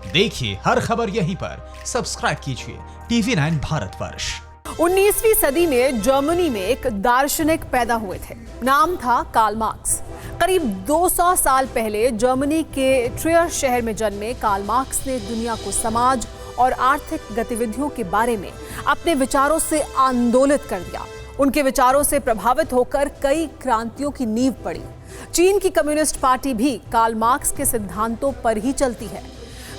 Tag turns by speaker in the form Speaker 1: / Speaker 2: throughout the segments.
Speaker 1: देखिए हर खबर यहीं पर, सब्सक्राइब कीजिए TV9 भारतवर्ष।
Speaker 2: 19वीं सदी में जर्मनी में एक दार्शनिक पैदा हुए थे, नाम था कार्ल मार्क्स। करीब 200 साल पहले जर्मनी के ट्रियर शहर में जन्मे कार्ल मार्क्स ने दुनिया को समाज और आर्थिक गतिविधियों के बारे में अपने विचारों से आंदोलित कर दिया। उनके विचारों से प्रभावित होकर कई क्रांतियों की नींव पड़ी। चीन की कम्युनिस्ट पार्टी भी कार्ल मार्क्स के सिद्धांतों पर ही चलती है।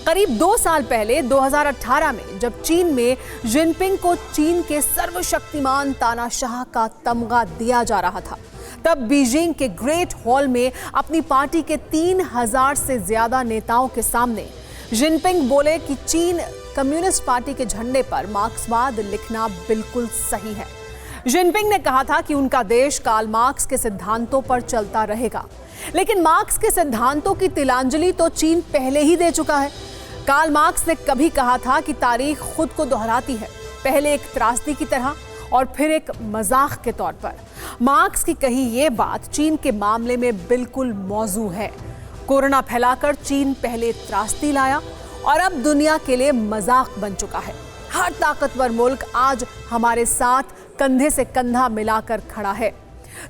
Speaker 2: करीब 2 साल पहले 2018 में जब चीन में जिनपिंग को चीन के सर्वशक्तिमान तानाशाह का तमगा दिया जा रहा था, तब बीजिंग के ग्रेट हॉल में अपनी पार्टी के 3000 से ज्यादा नेताओं के सामने जिनपिंग बोले कि चीन कम्युनिस्ट पार्टी के झंडे पर मार्क्सवाद लिखना बिल्कुल सही है। जिनपिंग ने कहा था कि उनका देश कार्ल मार्क्स के सिद्धांतों पर चलता रहेगा, लेकिन मार्क्स के सिद्धांतों की तिलांजलि तो चीन पहले ही दे चुका है। कार्ल मार्क्स ने कभी कहा था कि तारीख खुद को दोहराती है, पहले एक त्रासदी की तरह और फिर एक मजाक के तौर पर। मार्क्स की कही ये बात चीन के मामले में बिल्कुल मौजू है। कोरोना फैलाकर चीन पहले त्रासदी लाया और अब दुनिया के लिए मजाक बन चुका है। हर ताकतवर मुल्क आज हमारे साथ कंधे से कंधा मिलाकर खड़ा है।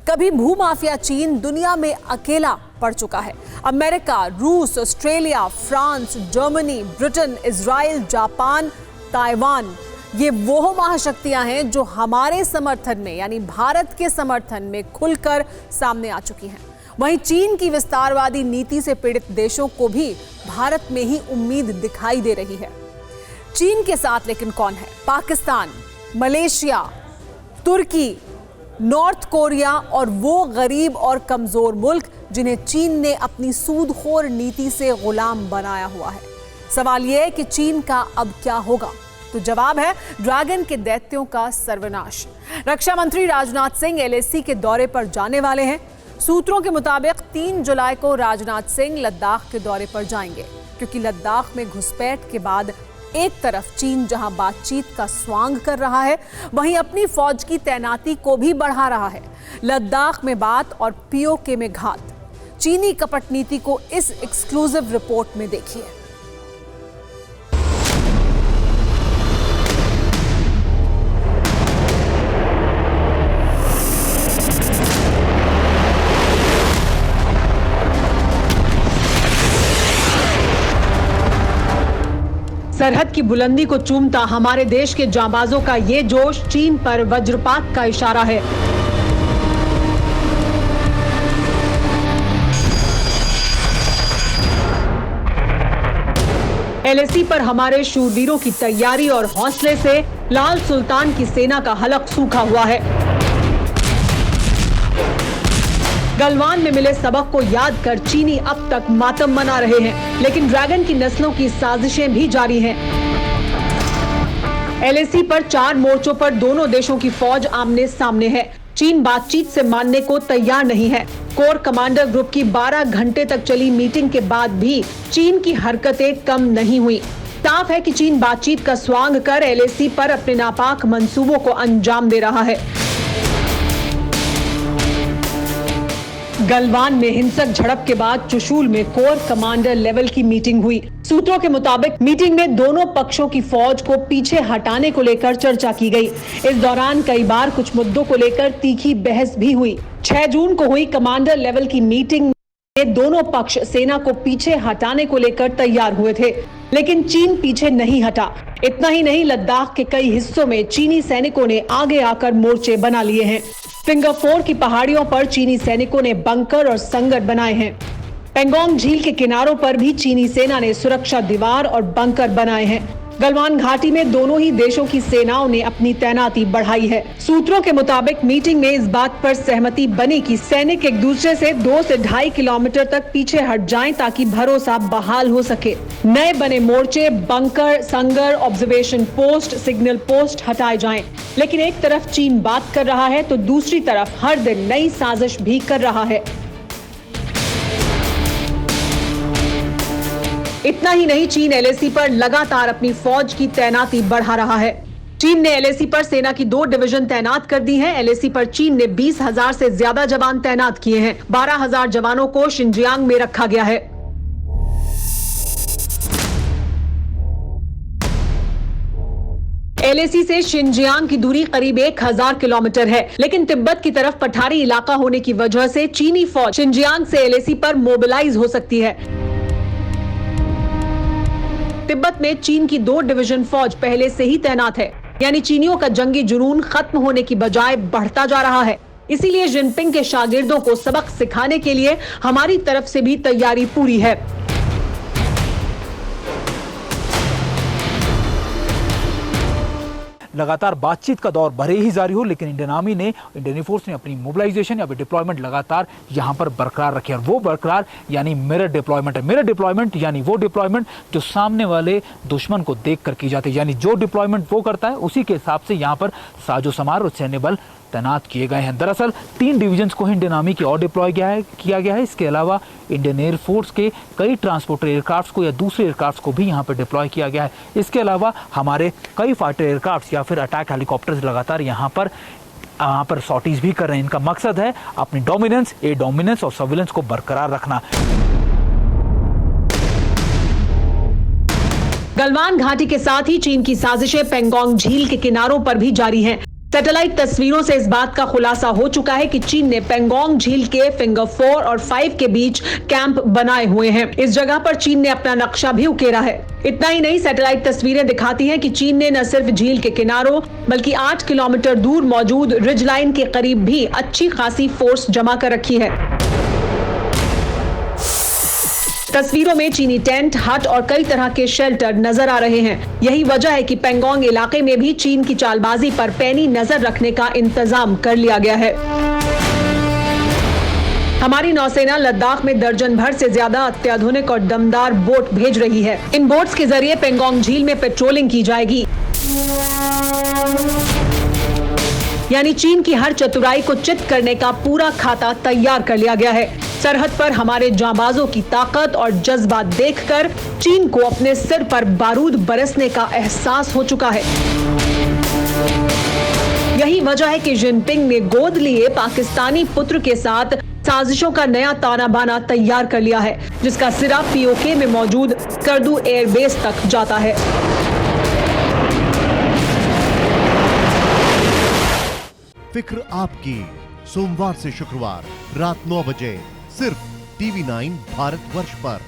Speaker 2: कभी भूमाफिया चीन दुनिया में अकेला पड़ चुका है। अमेरिका, रूस, Australia, France, Germany, Britain, Israel, Japan, Taiwan, ये वो महाशक्तियां हैं जो हमारे समर्थन में यानी भारत के समर्थन में खुलकर सामने आ चुकी हैं। वहीं चीन की विस्तारवादी नीति से पीड़ित देशों को भी भारत में ही उम्मीद दिखाई दे रही है। चीन के साथ लेकिन कौन है? पाकिस्तान, मलेशिया, तुर्की, नॉर्थ कोरिया और वो गरीब और कमजोर मुल्क जिन्हें चीन ने अपनी सूदखोर नीति से गुलाम बनाया हुआ है। सवाल यह है कि चीन का अब क्या होगा? तो जवाब है ड्रैगन के दैत्यों का सर्वनाश। रक्षा मंत्री राजनाथ सिंह LAC के दौरे पर जाने वाले हैं। सूत्रों के मुताबिक 3 जुलाई को राजनाथ सिंह लद्दाख के दौरे पर जाएंगे, क्योंकि लद्दाख में घुसपैठ के बाद एक तरफ चीन जहां बातचीत का स्वांग कर रहा है, वहीं अपनी फौज की तैनाती को भी बढ़ा रहा है। लद्दाख में बात और POK में घात। चीनी कपट नीति को इस एक्सक्लूसिव रिपोर्ट में देखिए। सरहद की बुलंदी को चूमता हमारे देश के जांबाजों का ये जोश चीन पर वज्रपात का इशारा है। LAC पर हमारे शूरवीरों की तैयारी और हौसले से लाल सुल्तान की सेना का हलक सूखा हुआ है। गलवान में मिले सबक को याद कर चीनी अब तक मातम मना रहे हैं, लेकिन ड्रैगन की नस्लों की साजिशें भी जारी हैं। LAC पर 4 मोर्चों पर दोनों देशों की फौज आमने सामने है। चीन बातचीत से मानने को तैयार नहीं है। कोर कमांडर ग्रुप की 12 घंटे तक चली मीटिंग के बाद भी चीन की हरकतें कम नहीं हुई। साफ है कि चीन बातचीत का स्वांग कर LAC पर अपने नापाक मंसूबों को अंजाम दे रहा है। गलवान में हिंसक झड़प के बाद चुशूल में कोर कमांडर लेवल की मीटिंग हुई। सूत्रों के मुताबिक मीटिंग में दोनों पक्षों की फौज को पीछे हटाने को लेकर चर्चा की गई। इस दौरान कई बार कुछ मुद्दों को लेकर तीखी बहस भी हुई। 6 जून को हुई कमांडर लेवल की मीटिंग में दोनों पक्ष सेना को पीछे हटाने को लेकर तैयार हुए थे, लेकिन चीन पीछे नहीं हटा। इतना ही नहीं, लद्दाख के कई हिस्सों में चीनी सैनिकों ने आगे आकर मोर्चे बना लिए हैं। फिंगर 4 की पहाड़ियों पर चीनी सैनिकों ने बंकर और संगत बनाए हैं। पेंगोंग झील के किनारों पर भी चीनी सेना ने सुरक्षा दीवार और बंकर बनाए हैं। गलवान घाटी में दोनों ही देशों की सेनाओं ने अपनी तैनाती बढ़ाई है। सूत्रों के मुताबिक मीटिंग में इस बात पर सहमति बनी कि सैनिक एक दूसरे से 2 से 2.5 किलोमीटर तक पीछे हट जाएं ताकि भरोसा बहाल हो सके। नए बने मोर्चे, बंकर, संगर, ऑब्जर्वेशन पोस्ट, सिग्नल पोस्ट हटाए जाएं। लेकिन एक तरफ चीन बात कर रहा है तो दूसरी तरफ हर दिन नई साजिश भी कर रहा है। इतना ही नहीं, चीन LAC पर लगातार अपनी फौज की तैनाती बढ़ा रहा है। चीन ने LAC पर सेना की 2 डिवीजन तैनात कर दी हैं। LAC पर चीन ने 20,000 से ज्यादा जवान तैनात किए हैं। 12,000 जवानों को शिनजियांग में रखा गया है। LAC से शिनजियांग की दूरी करीब 1000 किलोमीटर है, लेकिन तिब्बत की तरफ पठारी इलाका होने की वजह से चीनी फौज शिनजियांग से LAC पर मोबिलाइज हो सकती है। तिब्बत में चीन की 2 डिवीजन फौज पहले से ही तैनात है, यानी चीनियों का जंगी जुनून खत्म होने की बजाय बढ़ता जा रहा है। इसीलिए जिनपिंग के शागिर्दों को सबक सिखाने के लिए हमारी तरफ से भी तैयारी पूरी है।
Speaker 3: लगातार बातचीत का दौर भले ही जारी हो, लेकिन इंडियन आर्मी ने, इंडियन फोर्स ने अपनी मोबिलाइजेशन या डिप्लॉयमेंट लगातार यहां पर बरकरार रखी है। और वो बरकरार यानी मिरर डिप्लॉयमेंट है। मिरर डिप्लॉयमेंट यानी वो डिप्लॉयमेंट जो सामने वाले दुश्मन को देखकर की जाती है, यानी जो डिप्लॉयमेंट वो करता है उसी के हिसाब से यहां पर साजो समार और सैन्य बल तैनात किए गए हैं। दरअसल 3 डिवीजन्स को इंडियन आर्मी की और डिप्लॉय किया गया है। इसके अलावा इंडियन एयरफोर्स के कई ट्रांसपोर्टर एयरक्राफ्ट को या दूसरे एयरक्राफ्ट को भी यहाँ पर डिप्लॉय किया गया है। इसके अलावा हमारे कई फाइटर एयरक्राफ्ट या फिर अटैक हेलीकॉप्टर्स लगातार यहाँ पर सॉर्टीज भी कर रहे हैं। इनका मकसद है अपनी डोमिनेंस, एयर डोमिनेंस और सर्विलेंस को बरकरार रखना।
Speaker 2: गलवान घाटी के साथ ही चीन की साजिशें पेंगोंग झील के किनारों पर भी जारी हैं। सैटेलाइट तस्वीरों से इस बात का खुलासा हो चुका है कि चीन ने पेंगोंग झील के फिंगर 4 और 5 के बीच कैंप बनाए हुए हैं। इस जगह पर चीन ने अपना नक्शा भी उकेरा है। इतना ही नहीं, सैटेलाइट तस्वीरें दिखाती हैं कि चीन ने न सिर्फ झील के किनारों बल्कि 8 किलोमीटर दूर मौजूद रिज लाइन के करीब भी अच्छी खासी फोर्स जमा कर रखी है। तस्वीरों में चीनी टेंट, हट और कई तरह के शेल्टर नजर आ रहे हैं। यही वजह है कि पेंगोंग इलाके में भी चीन की चालबाजी पर पैनी नजर रखने का इंतजाम कर लिया गया है। हमारी नौसेना लद्दाख में दर्जन भर से ज्यादा अत्याधुनिक और दमदार बोट भेज रही है। इन बोट्स के जरिए पेंगोंग झील में पेट्रोलिंग की जाएगी, यानी चीन की हर चतुराई को चित करने का पूरा खाता तैयार कर लिया गया है। सरहद पर हमारे जांबाजों की ताकत और जज्बा देखकर चीन को अपने सिर पर बारूद बरसने का एहसास हो चुका है। यही वजह है कि जिनपिंग ने गोद लिए पाकिस्तानी पुत्र के साथ साजिशों का नया ताना बाना तैयार कर लिया है, जिसका सिरा POK में मौजूद स्कर्दू एयरबेस तक जाता है।
Speaker 4: फिक्र आपकी, सोमवार से शुक्रवार रात 9 बजे सिर्फ TV9 भारतवर्ष पर।